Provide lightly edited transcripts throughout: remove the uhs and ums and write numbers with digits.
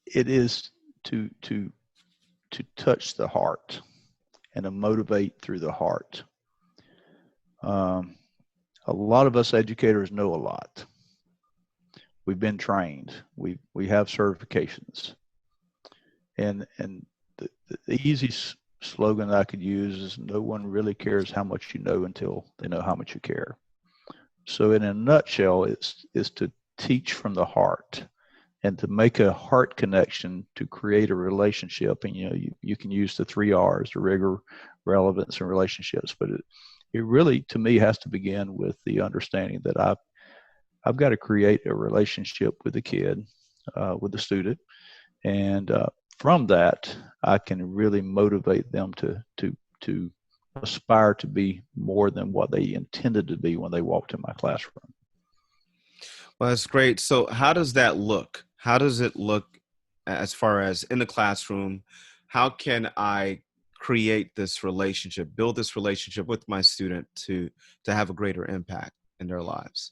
it is to touch the heart and to motivate through the heart. A lot of us educators know a lot. We've been trained. We have certifications, and the easy slogan that I could use is, no one really cares how much you know until they know how much you care. So in a nutshell, is to teach from the heart and to make a heart connection to create a relationship. And you can use the 3 R's, the rigor, relevance, and relationships, but it really, to me, has to begin with the understanding that I've got to create a relationship with the kid, with the student, and from that, I can really motivate them to aspire to be more than what they intended to be when they walked in my classroom. Well, that's great. So how does that look? How does it look as far as in the classroom? How can I create this relationship, build this relationship with my student to have a greater impact in their lives?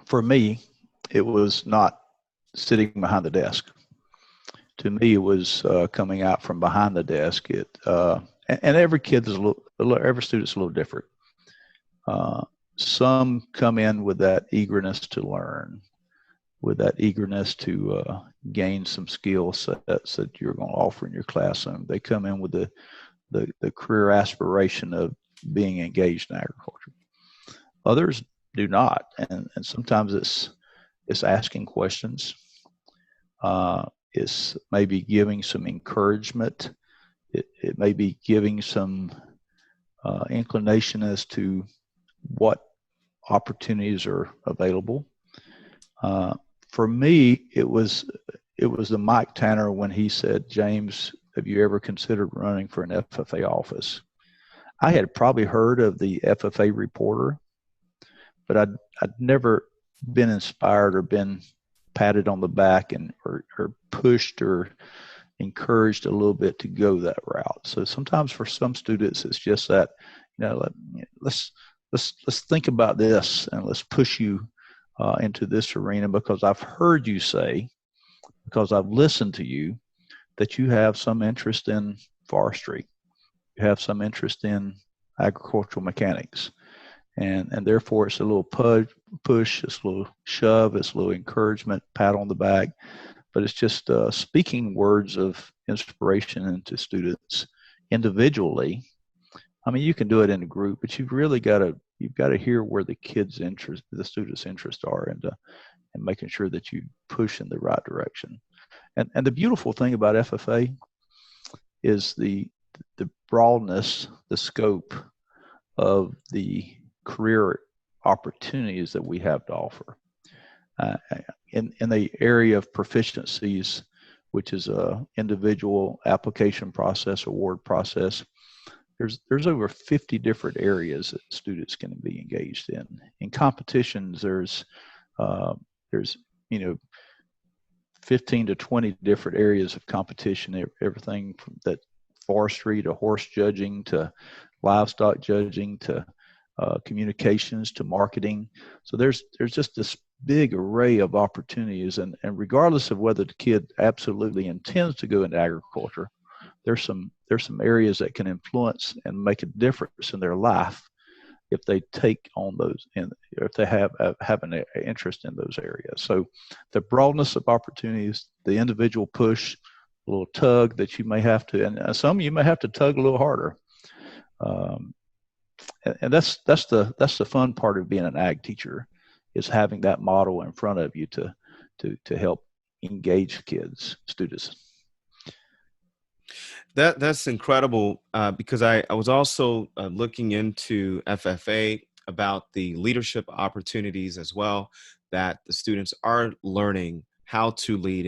For me, it was not sitting behind the desk. To me, it was coming out from behind the desk. And every kid is every student's a little different. Some come in with that eagerness to learn, with that eagerness to gain some skill sets that you're going to offer in your classroom. They come in with the career aspiration of being engaged in agriculture. Others do not, and sometimes it's asking questions. It's maybe giving some encouragement. It may be giving some inclination as to what opportunities are available. For me, it was the Mike Tanner when he said, "James, have you ever considered running for an FFA office?" I had probably heard of the FFA reporter, but I'd never been inspired or been patted on the back or pushed or encouraged a little bit to go that route. So sometimes for some students, it's just that, let's think about this and let's push you into this arena, because I've heard you say, because I've listened to you, that you have some interest in forestry, you have some interest in agricultural mechanics, and therefore it's a little push, it's a little shove, it's a little encouragement, pat on the back, but it's just speaking words of inspiration into students individually. I mean, you can do it in a group, but you've got to hear where the students' interests are, and making sure that you push in the right direction. And the beautiful thing about FFA is the broadness, the scope of the career opportunities that we have to offer. In the area of proficiencies, which is a individual application process, award process, there's over 50 different areas that students can be engaged in. In competitions, there's 15 to 20 different areas of competition, everything from that forestry to horse judging to livestock judging to communications to marketing. So there's just this big array of opportunities, and regardless of whether the kid absolutely intends to go into agriculture, there's some areas that can influence and make a difference in their life if they take on those, and if they have an interest in those areas. So the broadness of opportunities, the individual push, a little tug that you may have to, and some you may have to tug a little harder. And that's the fun part of being an ag teacher, is having that model in front of you to help engage students. That's incredible, because I was also looking into FFA about the leadership opportunities as well, that the students are learning how to lead